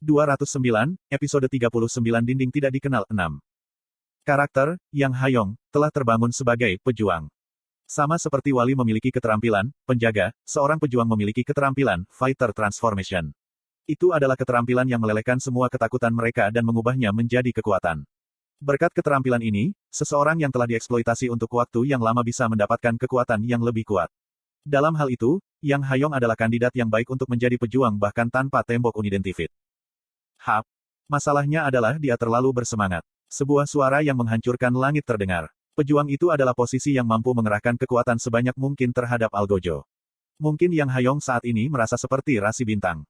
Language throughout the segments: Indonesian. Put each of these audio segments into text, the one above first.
209, episode 39 Dinding Tidak Dikenal 6. Karakter, Yang Hayong, telah terbangun sebagai pejuang. Sama seperti Wali memiliki keterampilan, penjaga, seorang pejuang memiliki keterampilan, fighter transformation. Itu adalah keterampilan yang melelehkan semua ketakutan mereka dan mengubahnya menjadi kekuatan. Berkat keterampilan ini, seseorang yang telah dieksploitasi untuk waktu yang lama bisa mendapatkan kekuatan yang lebih kuat. Dalam hal itu, Yang Hayong adalah kandidat yang baik untuk menjadi pejuang bahkan tanpa tembok unidentifit. Hap. Masalahnya adalah dia terlalu bersemangat. Sebuah suara yang menghancurkan langit terdengar. Pejuang itu adalah posisi yang mampu mengerahkan kekuatan sebanyak mungkin terhadap Algojo. Mungkin Yang Hayong saat ini merasa seperti rasi bintang.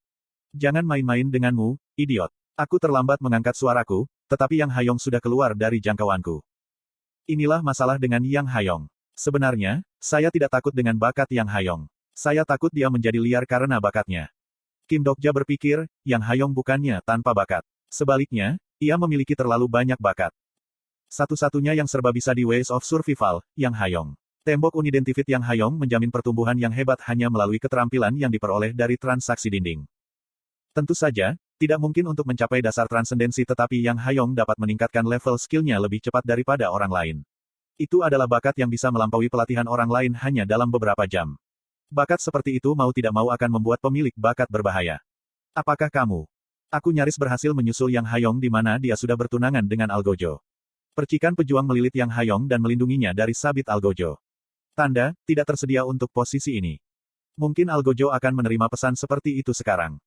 Jangan main-main denganmu, idiot. Aku terlambat mengangkat suaraku, tetapi Yang Hayong sudah keluar dari jangkauanku. Inilah masalah dengan Yang Hayong. Sebenarnya, saya tidak takut dengan bakat Yang Hayong. Saya takut dia menjadi liar karena bakatnya. Kim Dokja berpikir, Yang Hayong bukannya tanpa bakat. Sebaliknya, ia memiliki terlalu banyak bakat. Satu-satunya yang serba bisa di Ways of Survival, Yang Hayong. Tembok unidentifit Yang Hayong menjamin pertumbuhan yang hebat hanya melalui keterampilan yang diperoleh dari transaksi dinding. Tentu saja, tidak mungkin untuk mencapai dasar transendensi tetapi Yang Hayong dapat meningkatkan level skillnya lebih cepat daripada orang lain. Itu adalah bakat yang bisa melampaui pelatihan orang lain hanya dalam beberapa jam. Bakat seperti itu mau tidak mau akan membuat pemilik bakat berbahaya. Apakah kamu? Aku nyaris berhasil menyusul Yang Hayong di mana dia sudah bertunangan dengan Algojo. Percikan pejuang melilit Yang Hayong dan melindunginya dari sabit Algojo. Tanda, tidak tersedia untuk posisi ini. Mungkin Algojo akan menerima pesan seperti itu sekarang.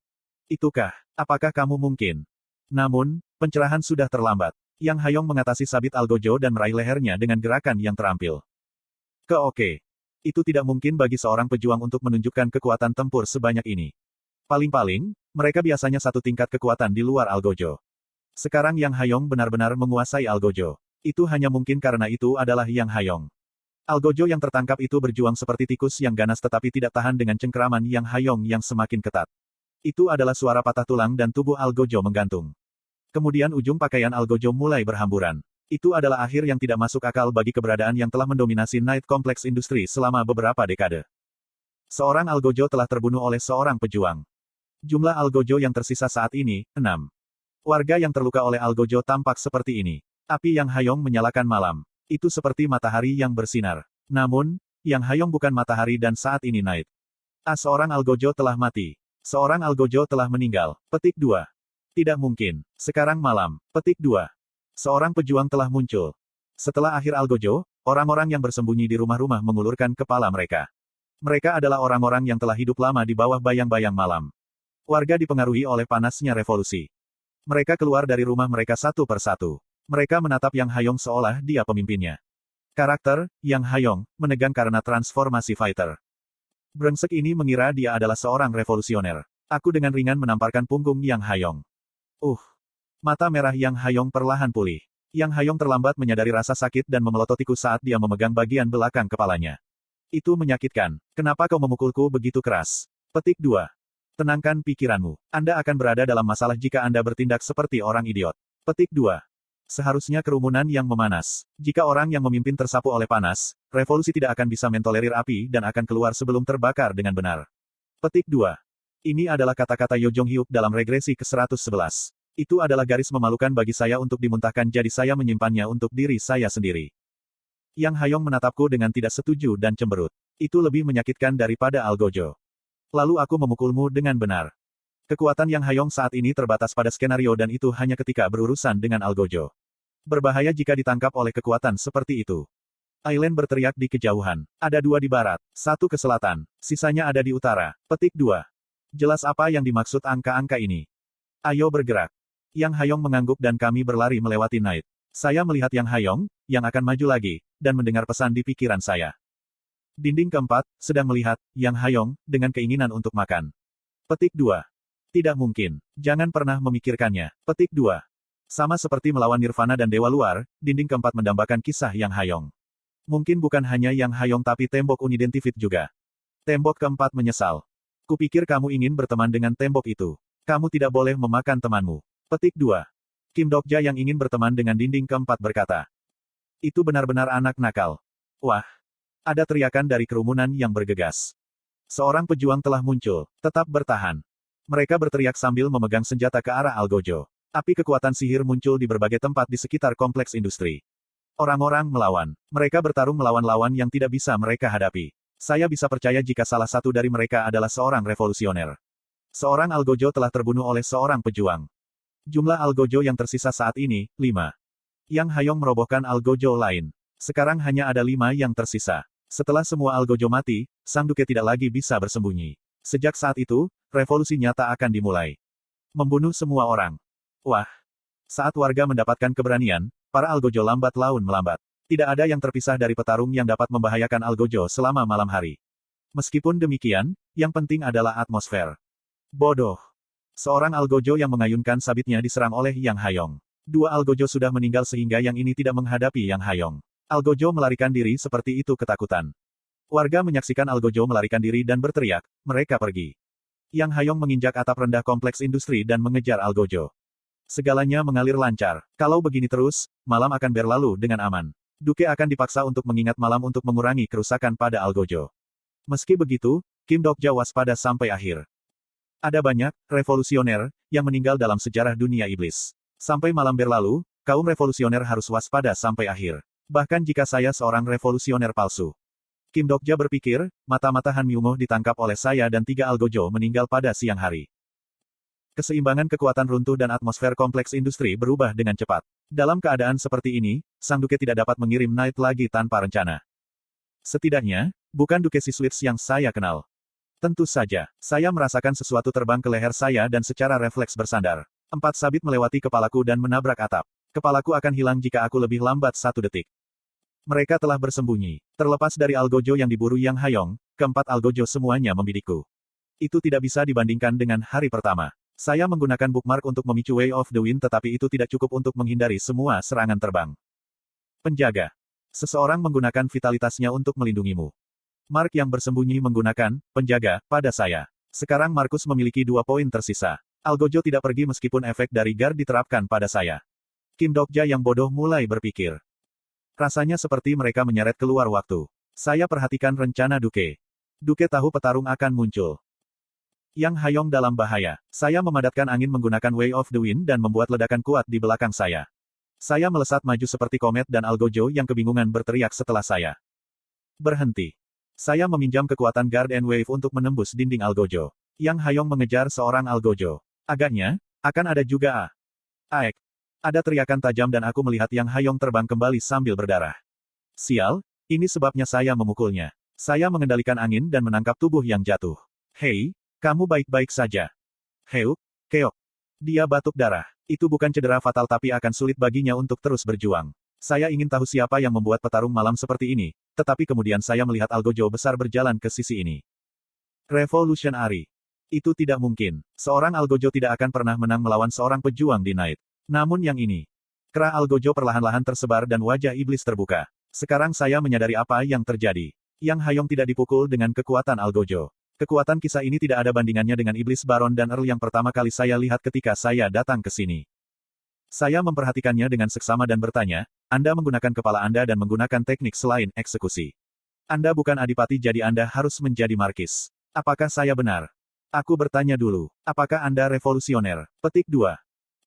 Itukah? Apakah kamu mungkin? Namun, pencerahan sudah terlambat. Yang Hayong mengatasi sabit Algojo dan meraih lehernya dengan gerakan yang terampil. Oke. Itu tidak mungkin bagi seorang pejuang untuk menunjukkan kekuatan tempur sebanyak ini. Paling-paling, mereka biasanya satu tingkat kekuatan di luar Algojo. Sekarang Yang Hayong benar-benar menguasai Algojo. Itu hanya mungkin karena itu adalah Yang Hayong. Algojo yang tertangkap itu berjuang seperti tikus yang ganas tetapi tidak tahan dengan cengkeraman Yang Hayong yang semakin ketat. Itu adalah suara patah tulang dan tubuh Algojo menggantung. Kemudian ujung pakaian Algojo mulai berhamburan. Itu adalah akhir yang tidak masuk akal bagi keberadaan yang telah mendominasi Night Complex Industry selama beberapa dekade. Seorang Algojo telah terbunuh oleh seorang pejuang. Jumlah Algojo yang tersisa saat ini, 6. Warga yang terluka oleh Algojo tampak seperti ini. Api Yang Hayong menyalakan malam. Itu seperti matahari yang bersinar. Namun, Yang Hayong bukan matahari dan saat ini Night. Seorang Algojo telah mati. Seorang Algojo telah meninggal. Petik 2. Tidak mungkin. Sekarang malam. Petik 2. Seorang pejuang telah muncul. Setelah akhir Algojo, orang-orang yang bersembunyi di rumah-rumah mengulurkan kepala mereka. Mereka adalah orang-orang yang telah hidup lama di bawah bayang-bayang malam. Warga dipengaruhi oleh panasnya revolusi. Mereka keluar dari rumah mereka satu persatu. Mereka menatap Yang Hayong seolah dia pemimpinnya. Karakter, Yang Hayong, menegang karena transformasi fighter. Brengsek ini mengira dia adalah seorang revolusioner. Aku dengan ringan menamparkan punggung Yang Hayong. Mata merah Yang Hayong perlahan pulih. Yang Hayong terlambat menyadari rasa sakit dan memelototiku saat dia memegang bagian belakang kepalanya. Itu menyakitkan. Kenapa kau memukulku begitu keras? Petik 2. Tenangkan pikiranmu. Anda akan berada dalam masalah jika Anda bertindak seperti orang idiot. Petik 2. Seharusnya kerumunan yang memanas. Jika orang yang memimpin tersapu oleh panas, revolusi tidak akan bisa mentolerir api dan akan keluar sebelum terbakar dengan benar. Petik 2. Ini adalah kata-kata Yo Jong Hyuk dalam regresi ke-111. Itu adalah garis memalukan bagi saya untuk dimuntahkan jadi saya menyimpannya untuk diri saya sendiri. Yang Hayong menatapku dengan tidak setuju dan cemberut. Itu lebih menyakitkan daripada Algojo. Lalu aku memukulmu dengan benar. Kekuatan Yang Hayong saat ini terbatas pada skenario dan itu hanya ketika berurusan dengan Algojo. Berbahaya jika ditangkap oleh kekuatan seperti itu. Aileen berteriak di kejauhan. Ada 2 di barat, 1 ke selatan, sisanya ada di utara. Petik 2. Jelas apa yang dimaksud angka-angka ini. Ayo bergerak. Yang Hayong mengangguk dan kami berlari melewati Night. Saya melihat Yang Hayong, yang akan maju lagi, dan mendengar pesan di pikiran saya. Dinding keempat, sedang melihat, Yang Hayong, dengan keinginan untuk makan. Petik 2. Tidak mungkin. Jangan pernah memikirkannya. Petik 2. Sama seperti melawan Nirvana dan Dewa Luar, dinding keempat mendambakan kisah Yang Hayong. Mungkin bukan hanya Yang Hayong tapi tembok unidentifit juga. Tembok keempat menyesal. Kupikir kamu ingin berteman dengan tembok itu. Kamu tidak boleh memakan temanmu. Petik 2. Kim Dokja yang ingin berteman dengan dinding keempat berkata. Itu benar-benar anak nakal. Wah. Ada teriakan dari kerumunan yang bergegas. Seorang pejuang telah muncul. Tetap bertahan. Mereka berteriak sambil memegang senjata ke arah Algojo. Api kekuatan sihir muncul di berbagai tempat di sekitar kompleks industri. Orang-orang melawan. Mereka bertarung melawan lawan yang tidak bisa mereka hadapi. Saya bisa percaya jika salah satu dari mereka adalah seorang revolusioner. Seorang Algojo telah terbunuh oleh seorang pejuang. Jumlah Algojo yang tersisa saat ini, 5. Yang Hayong merobohkan Algojo lain. Sekarang hanya ada 5 yang tersisa. Setelah semua Algojo mati, Sang Duke tidak lagi bisa bersembunyi. Sejak saat itu, revolusi nyata akan dimulai. Membunuh semua orang. Wah! Saat warga mendapatkan keberanian, para Algojo lambat laun melambat. Tidak ada yang terpisah dari petarung yang dapat membahayakan Algojo selama malam hari. Meskipun demikian, yang penting adalah atmosfer. Bodoh! Seorang Algojo yang mengayunkan sabitnya diserang oleh Yang Hayong. 2 Algojo sudah meninggal sehingga yang ini tidak menghadapi Yang Hayong. Algojo melarikan diri seperti itu ketakutan. Warga menyaksikan Algojo melarikan diri dan berteriak, mereka pergi. Yang Hayong menginjak atap rendah kompleks industri dan mengejar Algojo. Segalanya mengalir lancar. Kalau begini terus, malam akan berlalu dengan aman. Duke akan dipaksa untuk mengingat malam untuk mengurangi kerusakan pada Algojo. Meski begitu, Kim Dokja waspada sampai akhir. Ada banyak revolusioner yang meninggal dalam sejarah dunia iblis. Sampai malam berlalu, kaum revolusioner harus waspada sampai akhir. Bahkan jika saya seorang revolusioner palsu. Kim Dokja berpikir, mata-mata Han Myungmoh ditangkap oleh saya dan 3 Algojo meninggal pada siang hari. Keseimbangan kekuatan runtuh dan atmosfer kompleks industri berubah dengan cepat. Dalam keadaan seperti ini, Sang Duke tidak dapat mengirim Knight lagi tanpa rencana. Setidaknya, bukan Duke Siswitz yang saya kenal. Tentu saja, saya merasakan sesuatu terbang ke leher saya dan secara refleks bersandar. 4 sabit melewati kepalaku dan menabrak atap. Kepalaku akan hilang jika aku lebih lambat 1 detik. Mereka telah bersembunyi. Terlepas dari Algojo yang diburu Yang Hayong, keempat Algojo semuanya membidikku. Itu tidak bisa dibandingkan dengan hari pertama. Saya menggunakan bookmark untuk memicu Way of the Wind tetapi itu tidak cukup untuk menghindari semua serangan terbang. Penjaga. Seseorang menggunakan vitalitasnya untuk melindungimu. Mark yang bersembunyi menggunakan penjaga pada saya. Sekarang Markus memiliki 2 poin tersisa. Algojo tidak pergi meskipun efek dari guard diterapkan pada saya. Kim Dokja yang bodoh mulai berpikir. Rasanya seperti mereka menyeret keluar waktu. Saya perhatikan rencana Duke. Duke tahu petarung akan muncul. Yang Hayong dalam bahaya. Saya memadatkan angin menggunakan Way of the Wind dan membuat ledakan kuat di belakang saya. Saya melesat maju seperti komet dan Algojo yang kebingungan berteriak setelah saya. Berhenti. Saya meminjam kekuatan Guard and Wave untuk menembus dinding Algojo. Yang Hayong mengejar seorang Algojo. Agaknya, akan ada juga Aek. Ada teriakan tajam dan aku melihat Yang Hayong terbang kembali sambil berdarah. Sial, ini sebabnya saya memukulnya. Saya mengendalikan angin dan menangkap tubuh yang jatuh. Hei, kamu baik-baik saja. Heu, keok. Dia batuk darah. Itu bukan cedera fatal tapi akan sulit baginya untuk terus berjuang. Saya ingin tahu siapa yang membuat petarung malam seperti ini, tetapi kemudian saya melihat Algojo besar berjalan ke sisi ini. Revolutionary. Itu tidak mungkin. Seorang Algojo tidak akan pernah menang melawan seorang pejuang di Night. Namun yang ini. Kera Algojo perlahan-lahan tersebar dan wajah iblis terbuka. Sekarang saya menyadari apa yang terjadi. Yang Hayong tidak dipukul dengan kekuatan Algojo. Kekuatan kisah ini tidak ada bandingannya dengan iblis Baron dan Earl yang pertama kali saya lihat ketika saya datang ke sini. Saya memperhatikannya dengan seksama dan bertanya, Anda menggunakan kepala Anda dan menggunakan teknik selain eksekusi. Anda bukan adipati jadi Anda harus menjadi markis. Apakah saya benar? Aku bertanya dulu, apakah Anda revolusioner? Petik 2.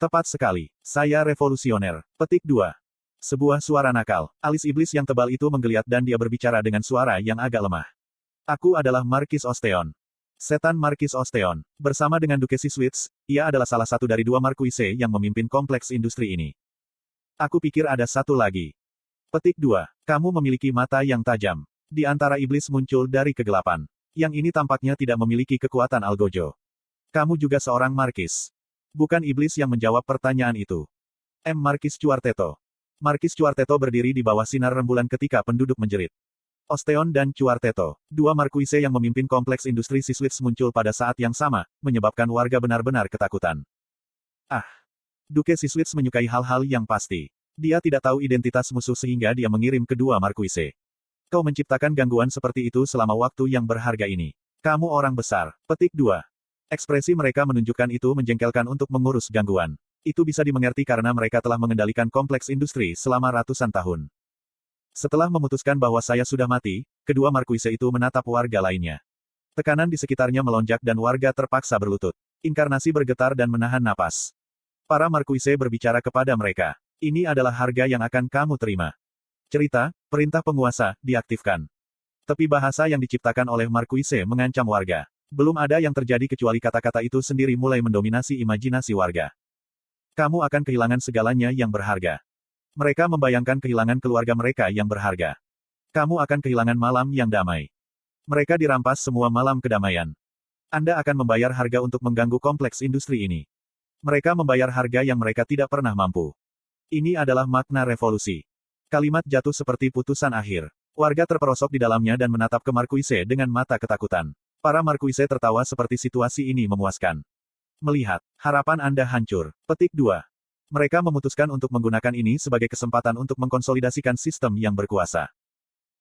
Tepat sekali. Saya revolusioner. Petik 2. Sebuah suara nakal. Alis iblis yang tebal itu menggeliat dan dia berbicara dengan suara yang agak lemah. Aku adalah Markis Osteon. Setan Markis Osteon. Bersama dengan Duke Siswitz, ia adalah salah satu dari 2 markuise yang memimpin kompleks industri ini. Aku pikir ada satu lagi. Petik 2. Kamu memiliki mata yang tajam. Di antara iblis muncul dari kegelapan. Yang ini tampaknya tidak memiliki kekuatan Algojo. Kamu juga seorang markis. Bukan iblis yang menjawab pertanyaan itu. Markis Cuarteto. Markis Cuarteto berdiri di bawah sinar rembulan ketika penduduk menjerit. Osteon dan Cuarteto, 2 markuise yang memimpin kompleks industri Siswitz muncul pada saat yang sama, menyebabkan warga benar-benar ketakutan. Duke Siswitz menyukai hal-hal yang pasti. Dia tidak tahu identitas musuh sehingga dia mengirim kedua markuise. Kau menciptakan gangguan seperti itu selama waktu yang berharga ini. Kamu orang besar. Petik 2. Ekspresi mereka menunjukkan itu menjengkelkan untuk mengurus gangguan. Itu bisa dimengerti karena mereka telah mengendalikan kompleks industri selama ratusan tahun. Setelah memutuskan bahwa saya sudah mati, kedua markuise itu menatap warga lainnya. Tekanan di sekitarnya melonjak dan warga terpaksa berlutut. Inkarnasi bergetar dan menahan napas. Para Marquise berbicara kepada mereka. Ini adalah harga yang akan kamu terima. Cerita, perintah penguasa, diaktifkan. Tepi bahasa yang diciptakan oleh Marquise mengancam warga. Belum ada yang terjadi kecuali kata-kata itu sendiri mulai mendominasi imajinasi warga. Kamu akan kehilangan segalanya yang berharga. Mereka membayangkan kehilangan keluarga mereka yang berharga. Kamu akan kehilangan malam yang damai. Mereka dirampas semua malam kedamaian. Anda akan membayar harga untuk mengganggu kompleks industri ini. Mereka membayar harga yang mereka tidak pernah mampu. Ini adalah makna revolusi. Kalimat jatuh seperti putusan akhir. Warga terperosok di dalamnya dan menatap ke Marquise dengan mata ketakutan. Para Marquise tertawa seperti situasi ini memuaskan. Melihat, harapan Anda hancur. Petik 2. Mereka memutuskan untuk menggunakan ini sebagai kesempatan untuk mengkonsolidasikan sistem yang berkuasa.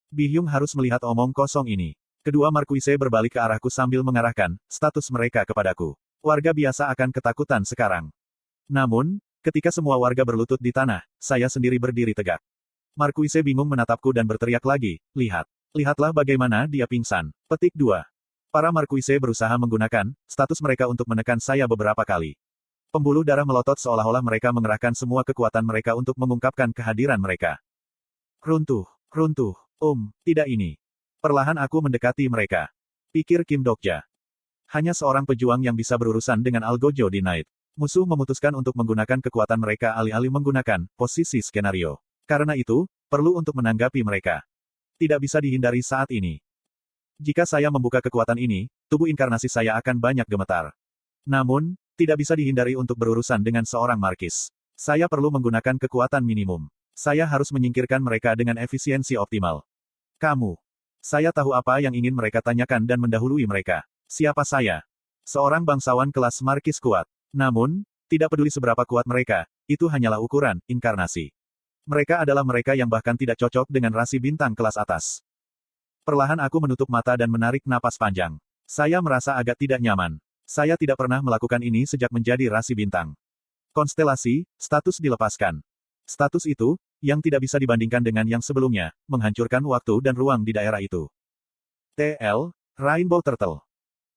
Bihyung harus melihat omong kosong ini. Kedua Marquise berbalik ke arahku sambil mengarahkan status mereka kepadaku. Warga biasa akan ketakutan sekarang. Namun, ketika semua warga berlutut di tanah, saya sendiri berdiri tegak. Marquise bingung menatapku dan berteriak lagi, lihat. Lihatlah bagaimana dia pingsan. Petik 2. Para Marquise berusaha menggunakan status mereka untuk menekan saya beberapa kali. Pembuluh darah melotot seolah-olah mereka mengerahkan semua kekuatan mereka untuk mengungkapkan kehadiran mereka. Runtuh, runtuh, tidak ini. Perlahan aku mendekati mereka. Pikir Kim Dokja. Hanya seorang pejuang yang bisa berurusan dengan Algojo di Night. Musuh memutuskan untuk menggunakan kekuatan mereka alih-alih menggunakan posisi skenario. Karena itu, perlu untuk menanggapi mereka. Tidak bisa dihindari saat ini. Jika saya membuka kekuatan ini, tubuh inkarnasi saya akan banyak gemetar. Namun, tidak bisa dihindari untuk berurusan dengan seorang markis. Saya perlu menggunakan kekuatan minimum. Saya harus menyingkirkan mereka dengan efisiensi optimal. Kamu. Saya tahu apa yang ingin mereka tanyakan dan mendahului mereka. Siapa saya? Seorang bangsawan kelas markis kuat. Namun, tidak peduli seberapa kuat mereka, itu hanyalah ukuran inkarnasi. Mereka adalah mereka yang bahkan tidak cocok dengan rasi bintang kelas atas. Perlahan aku menutup mata dan menarik napas panjang. Saya merasa agak tidak nyaman. Saya tidak pernah melakukan ini sejak menjadi rasi bintang. Konstelasi, status dilepaskan. Status itu, yang tidak bisa dibandingkan dengan yang sebelumnya, menghancurkan waktu dan ruang di daerah itu. TL, Rainbow Turtle.